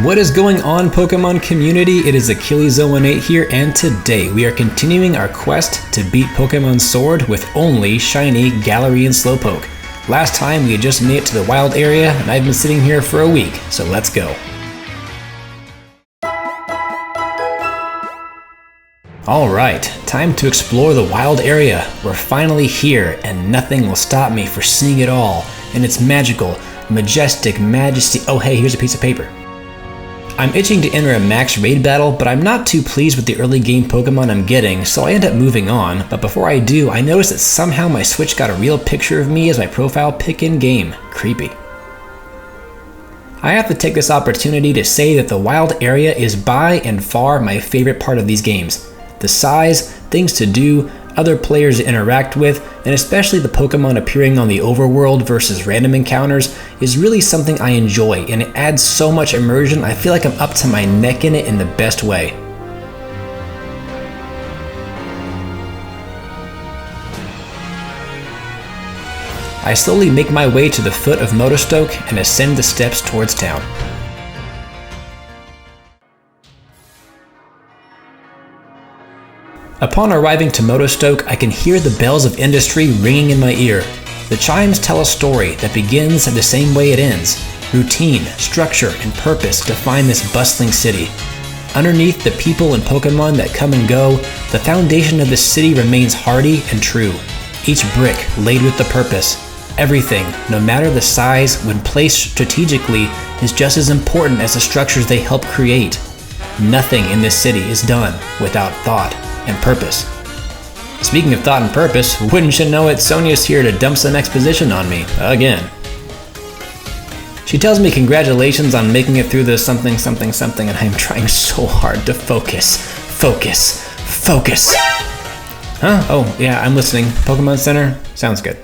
What is going on, Pokemon community? It is Achilles018 here, and today we are continuing our quest to beat Pokemon Sword with only shiny Galarian Slowpoke. Last time we had just made it to the wild area, and I've been sitting here for a week, so let's go. Alright, time to explore the wild area. We're finally here, and nothing will stop me for seeing it all in its magical, majestic majesty. Oh hey, here's a piece of paper. I'm itching to enter a max raid battle, but I'm not too pleased with the early game Pokemon I'm getting, so I end up moving on. But before I do, I notice that somehow my Switch got a real picture of me as my profile pic in game. Creepy. I have to take this opportunity to say that the wild area is by and far my favorite part of these games. The size, things to do, other players to interact with, and especially the Pokemon appearing on the overworld versus random encounters is really something I enjoy, and it adds so much immersion. I feel like I'm up to my neck in it in the best way. I slowly make my way to the foot of Motostoke and ascend the steps towards town. Upon arriving to Motostoke, I can hear the bells of industry ringing in my ear. The chimes tell a story that begins the same way it ends. Routine, structure, and purpose define this bustling city. Underneath the people and Pokemon that come and go, the foundation of the city remains hardy and true. Each brick laid with the purpose. Everything, no matter the size, when placed strategically, is just as important as the structures they help create. Nothing in this city is done without thought and purpose. Speaking of thought and purpose, wouldn't you know it, Sonia's here to dump some exposition on me, again. She tells me congratulations on making it through the something, and I am trying so hard to focus. Focus! Huh? Oh, yeah, I'm listening. Pokemon Center? Sounds good.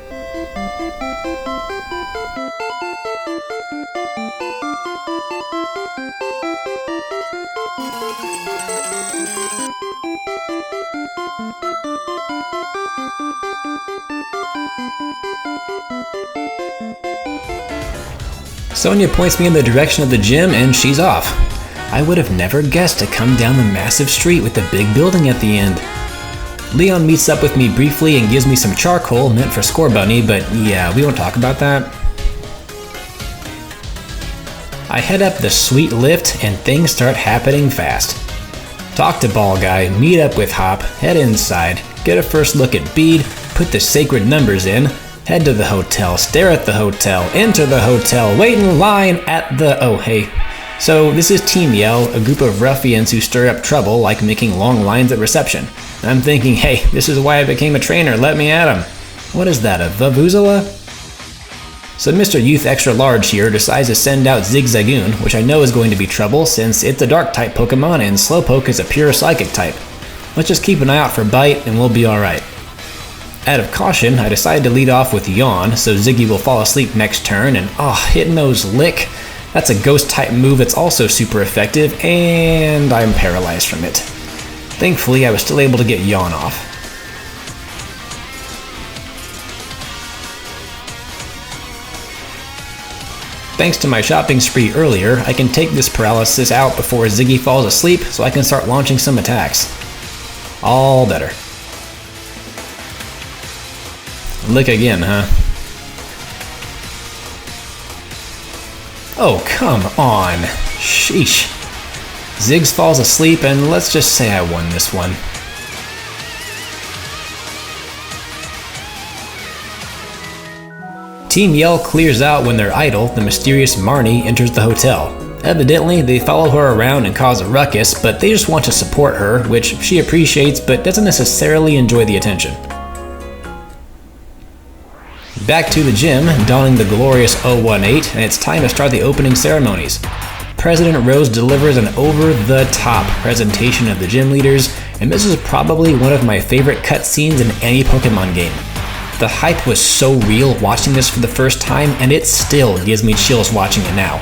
Sonia points me in the direction of the gym and she's off. I would have never guessed to come down the massive street with the big building at the end. Leon meets up with me briefly and gives me some charcoal meant for Scorbunny, but yeah, we won't talk about that. I head up the sweet lift and things start happening fast. Talk to Ball Guy, meet up with Hop, head inside, get a first look at Bede, put the sacred numbers in, head to the hotel, stare at the hotel, enter the hotel, wait in line at the... Oh, hey. So this is Team Yell, a group of ruffians who stir up trouble like making long lines at reception. I'm thinking, hey, this is why I became a trainer, let me at him. What is that, a Vuvuzela? So Mr. Youth Extra Large here decides to send out Zigzagoon, which I know is going to be trouble since it's a dark type Pokemon and Slowpoke is a pure psychic type. Let's just keep an eye out for Bite and we'll be alright. Out of caution, I decided to lead off with Yawn, so Ziggy will fall asleep next turn, and Hit-Nose Lick. That's a ghost type move that's also super effective, and I'm paralyzed from it. Thankfully, I was still able to get Yawn off. Thanks to my shopping spree earlier, I can take this paralysis out before Ziggy falls asleep, so I can start launching some attacks. All better. Lick again, huh? Oh, come on. Sheesh. Ziggs falls asleep, and let's just say I won this one. Team Yell clears out when their idol, the mysterious Marnie, enters the hotel. Evidently, they follow her around and cause a ruckus, but they just want to support her, which she appreciates but doesn't necessarily enjoy the attention. Back to the gym, donning the glorious 018, and it's time to start the opening ceremonies. President Rose delivers an over-the-top presentation of the gym leaders, and this is probably one of my favorite cutscenes in any Pokemon game. The hype was so real watching this for the first time, and it still gives me chills watching it now.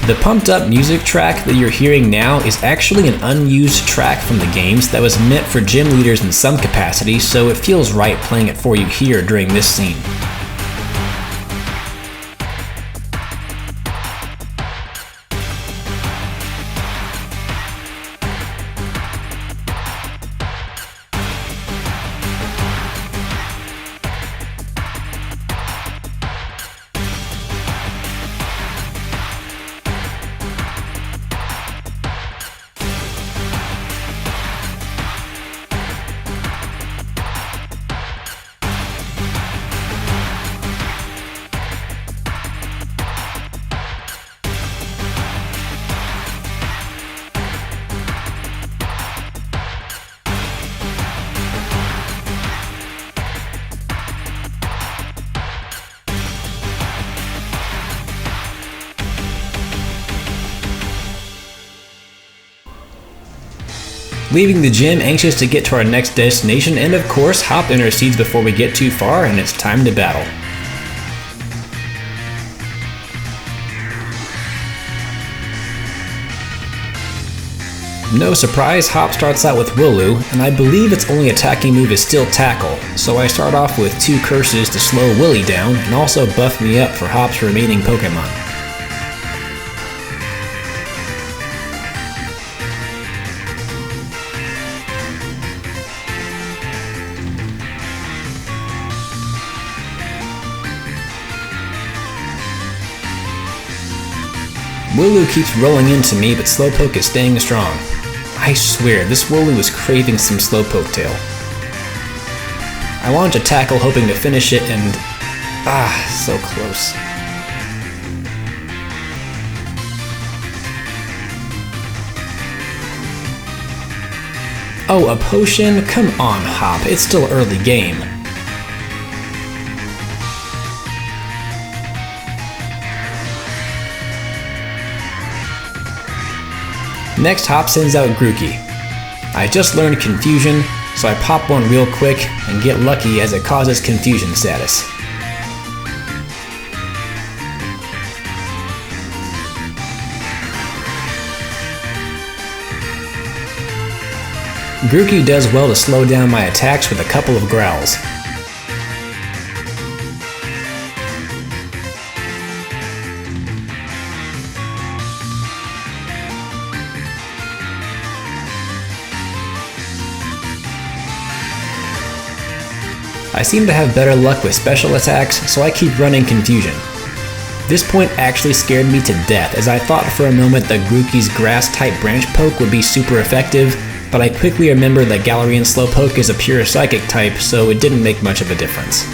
The pumped up music track that you're hearing now is actually an unused track from the games that was meant for gym leaders in some capacity, so it feels right playing it for you here during this scene. Leaving the gym, anxious to get to our next destination, and of course, Hop intercedes before we get too far, and it's time to battle. No surprise, Hop starts out with Wooloo, and I believe its only attacking move is still Tackle, so I start off with 2 curses to slow Willy down and also buff me up for Hop's remaining Pokemon. Wooloo keeps rolling into me, but Slowpoke is staying strong. I swear, this Wooloo is craving some Slowpoke tail. I launch a Tackle hoping to finish it and... so close. Oh, a potion? Come on, Hop, it's still early game. Next, Hop sends out Grookey. I just learned Confusion, so I pop one real quick and get lucky as it causes Confusion status. Grookey does well to slow down my attacks with a couple of growls. I seem to have better luck with special attacks, so I keep running Confusion. This point actually scared me to death, as I thought for a moment that Grookey's Grass-type Branch Poke would be super effective, but I quickly remembered that Galarian Slowpoke is a pure Psychic type, so it didn't make much of a difference.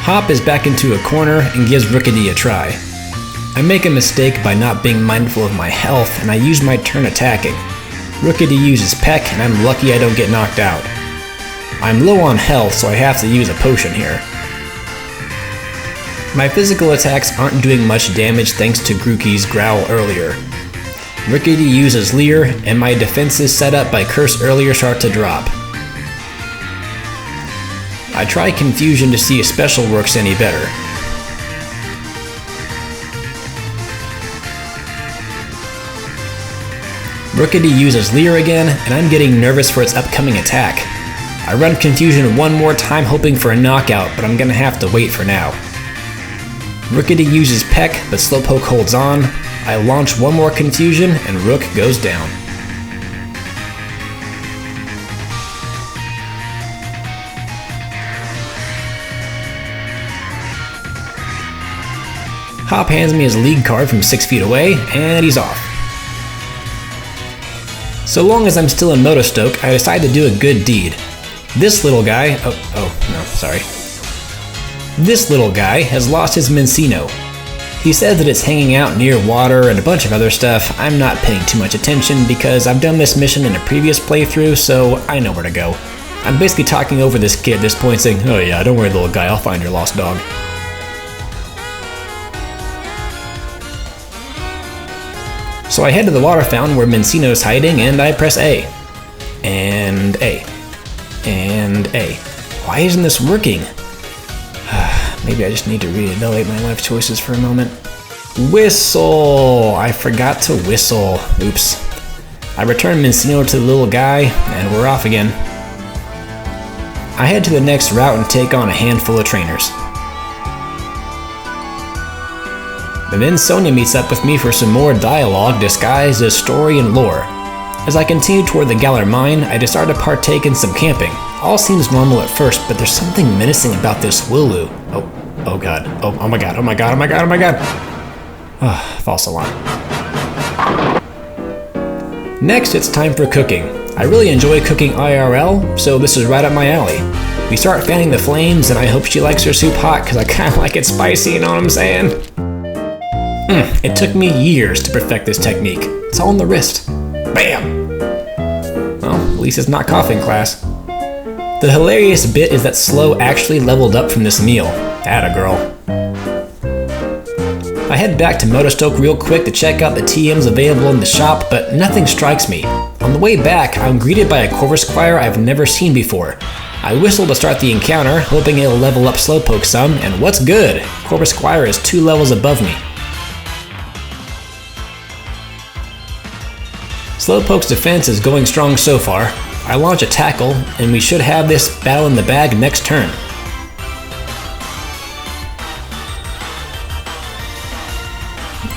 Hop is back into a corner and gives Rookidee a try. I make a mistake by not being mindful of my health, and I use my turn attacking. Rookidee uses Peck, and I'm lucky I don't get knocked out. I'm low on health, so I have to use a potion here. My physical attacks aren't doing much damage thanks to Grookey's growl earlier. Rookidee uses Leer, and my defenses set up by Curse earlier start to drop. I try Confusion to see if Special works any better. Rookidee uses Leer again, and I'm getting nervous for its upcoming attack. I run Confusion one more time hoping for a knockout, but I'm gonna have to wait for now. Rookidee uses Peck, but Slowpoke holds on. I launch one more Confusion, and Rook goes down. Hop hands me his league card from 6 feet away, and he's off. So long as I'm still in Motostoke, I decide to do a good deed. This little guy, This little guy has lost his Minccino. He said that it's hanging out near water and a bunch of other stuff. I'm not paying too much attention because I've done this mission in a previous playthrough, so I know where to go. I'm basically talking over this kid at this point saying, "Oh yeah, don't worry little guy, I'll find your lost dog." So I head to the water fountain where Minccino's hiding, and I press A. And A. And A. Why isn't this working? Maybe I just need to reevaluate my life choices for a moment. Whistle! I forgot to whistle. Oops. I return Minccino to the little guy, and we're off again. I head to the next route and take on a handful of trainers. And then Sonia meets up with me for some more dialogue disguised as story and lore. As I continue toward the Galar mine, I decide to partake in some camping. All seems normal at first, but there's something menacing about this Wooloo. Oh god. Oh my god, oh my god, oh my god, oh my god! False alarm. Next, it's time for cooking. I really enjoy cooking IRL, so this is right up my alley. We start fanning the flames, and I hope she likes her soup hot, because I kinda like it spicy, you know what I'm saying? It took me years to perfect this technique. It's all in the wrist. Bam! Well, at least it's not coughing class. The hilarious bit is that Slow actually leveled up from this meal. Atta girl. I head back to Motostoke real quick to check out the TMs available in the shop, but nothing strikes me. On the way back, I'm greeted by a Corvisquire I've never seen before. I whistle to start the encounter, hoping it'll level up Slowpoke some, and what's good? Corvisquire is 2 levels above me. Slowpoke's defense is going strong so far. I launch a tackle, and we should have this battle in the bag next turn.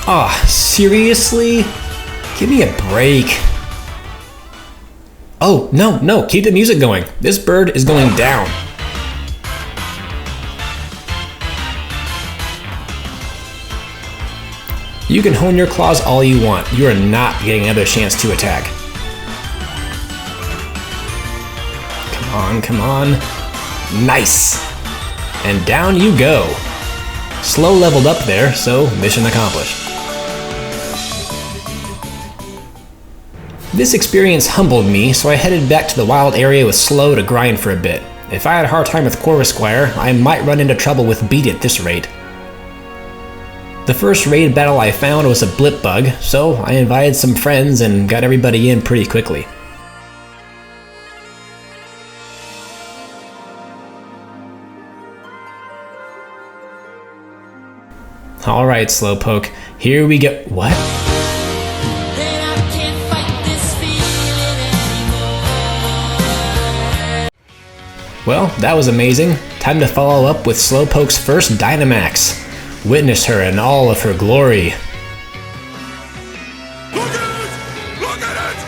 Ah, seriously? Give me a break. Oh, no, keep the music going. This bird is going down. You can hone your claws all you want. You are not getting another chance to attack. Come on. Nice. And down you go. Slow leveled up there, so mission accomplished. This experience humbled me, so I headed back to the wild area with Slow to grind for a bit. If I had a hard time with Corvisquire, I might run into trouble with Bede at this rate. The first raid battle I found was a blip bug, so I invited some friends and got everybody in pretty quickly. Alright, Slowpoke, here we go. What? Well, that was amazing. Time to follow up with Slowpoke's first Dynamax. Witness her in all of her glory. Look at it! Look at it!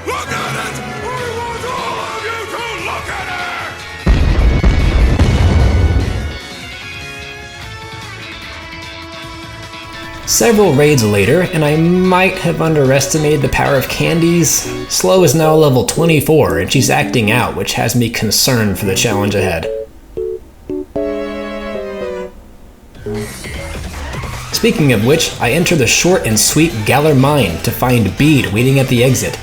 Look at it! I want all of you to look at it! Several raids later, and I might have underestimated the power of candies. Slow is now level 24, and she's acting out, which has me concerned for the challenge ahead. Speaking of which, I enter the short and sweet Galar Mine to find Bede waiting at the exit.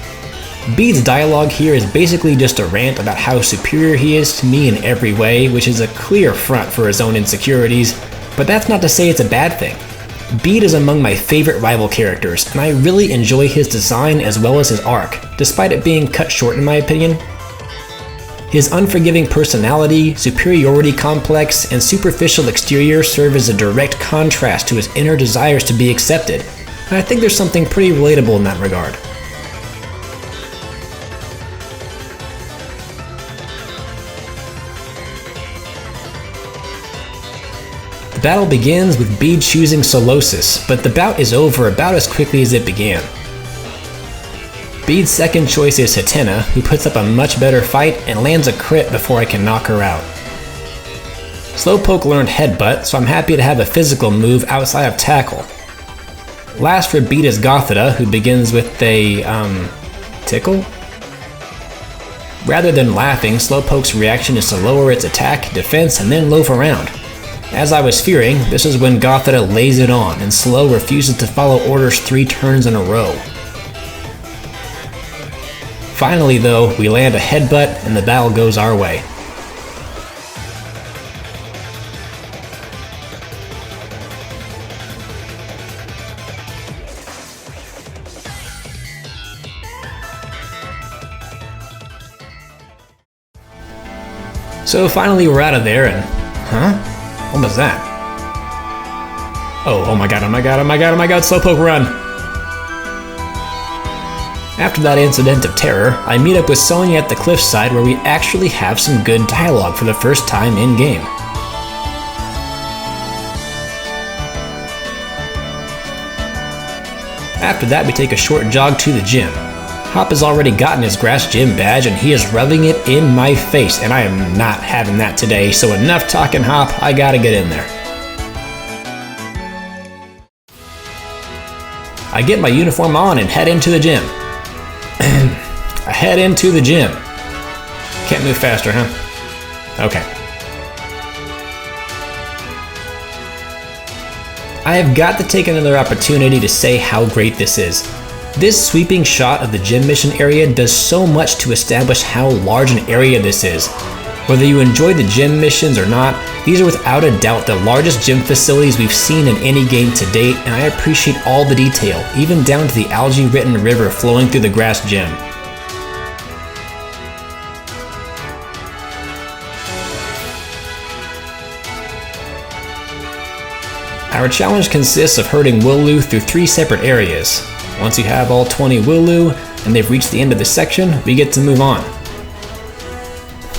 Bede's dialogue here is basically just a rant about how superior he is to me in every way, which is a clear front for his own insecurities, but that's not to say it's a bad thing. Bede is among my favorite rival characters, and I really enjoy his design as well as his arc, despite it being cut short in my opinion. His unforgiving personality, superiority complex, and superficial exterior serve as a direct contrast to his inner desires to be accepted, and I think there's something pretty relatable in that regard. The battle begins with Bede choosing Solosis, but the bout is over about as quickly as it began. Bede's second choice is Hatena, who puts up a much better fight and lands a crit before I can knock her out. Slowpoke learned Headbutt, so I'm happy to have a physical move outside of Tackle. Last for Bede is Gothita, who begins with a, tickle? Rather than laughing, Slowpoke's reaction is to lower its attack, defense, and then loaf around. As I was fearing, this is when Gothita lays it on, and Slow refuses to follow orders 3 turns in a row. Finally though, we land a headbutt and the battle goes our way. So finally we're out of there and... Huh? What was that? Oh my god, Slowpoke run! After that incident of terror, I meet up with Sonia at the cliffside where we actually have some good dialogue for the first time in-game. After that, we take a short jog to the gym. Hop has already gotten his grass gym badge and he is rubbing it in my face, and I am not having that today, so enough talking Hop, I gotta get in there. I get my uniform on and head into the gym. I head into the gym. Can't move faster, huh? Okay. I have got to take another opportunity to say how great this is. This sweeping shot of the gym mission area does so much to establish how large an area this is. Whether you enjoy the gym missions or not, these are without a doubt the largest gym facilities we've seen in any game to date, and I appreciate all the detail, even down to the algae-ridden river flowing through the grass gym. Our challenge consists of herding Wooloo through 3 separate areas. Once you have all 20 Wooloo and they've reached the end of the section, we get to move on.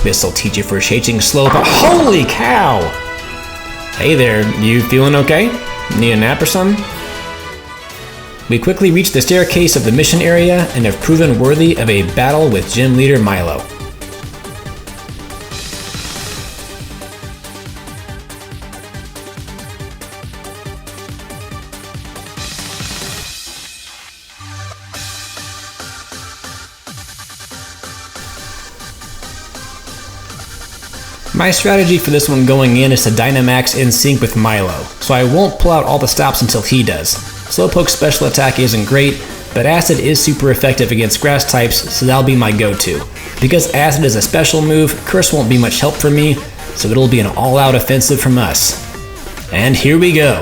This'll teach you for chasing Slowpoke. Holy cow! Hey there, you feeling okay? Need a nap or something? We quickly reach the staircase of the mission area and have proven worthy of a battle with gym leader Milo. My strategy for this one going in is to Dynamax in sync with Milo, so I won't pull out all the stops until he does. Slowpoke's special attack isn't great, but Acid is super effective against grass types, so that'll be my go-to. Because Acid is a special move, Curse won't be much help for me, so it'll be an all-out offensive from us. And here we go.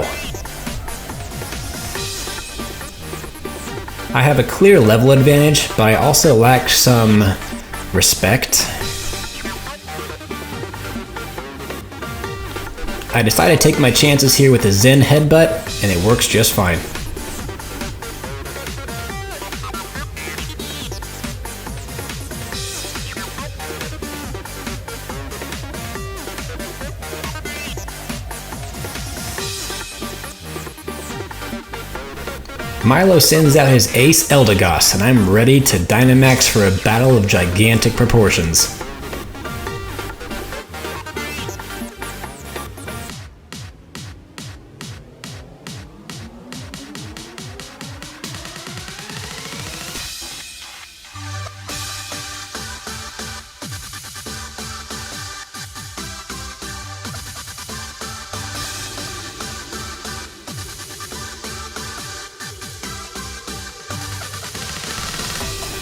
I have a clear level advantage, but I also lack some respect. I decided to take my chances here with a Zen Headbutt, and it works just fine. Milo sends out his ace Eldegoss, and I'm ready to Dynamax for a battle of gigantic proportions.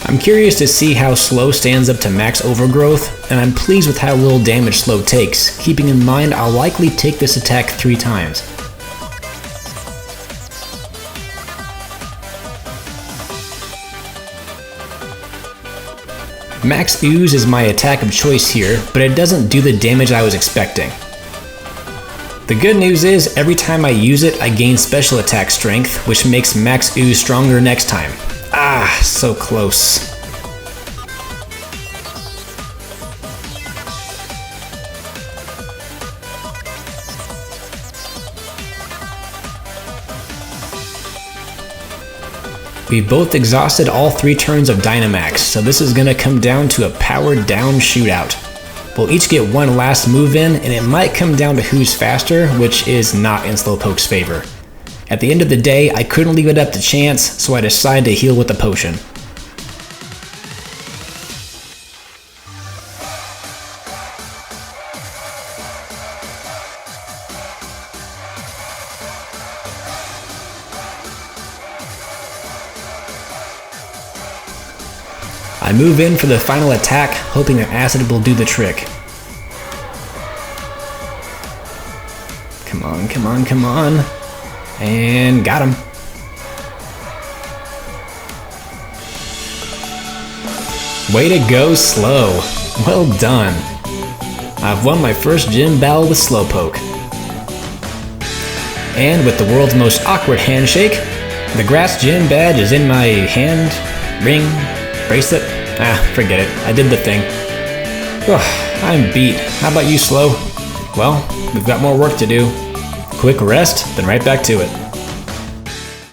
I'm curious to see how Slow stands up to max overgrowth, and I'm pleased with how little damage Slow takes, keeping in mind I'll likely take this attack 3 times. Max Ooze is my attack of choice here, but it doesn't do the damage I was expecting. The good news is, every time I use it, I gain special attack strength, which makes Max Ooze stronger next time. Ah, so close. We've both exhausted all 3 turns of Dynamax, so this is gonna come down to a powered down shootout. We'll each get one last move in, and it might come down to who's faster, which is not in Slowpoke's favor. At the end of the day, I couldn't leave it up to chance, so I decided to heal with a potion. I move in for the final attack, hoping that Acid will do the trick. Come on, come on, come on. And got him. Way to go, Slow. Well done. I've won my first gym battle with Slowpoke. And with the world's most awkward handshake, the grass gym badge is in my hand, ring, bracelet. Ah, forget it. I did the thing. I'm beat. How about you, Slow? Well, we've got more work to do. Quick rest, then right back to it.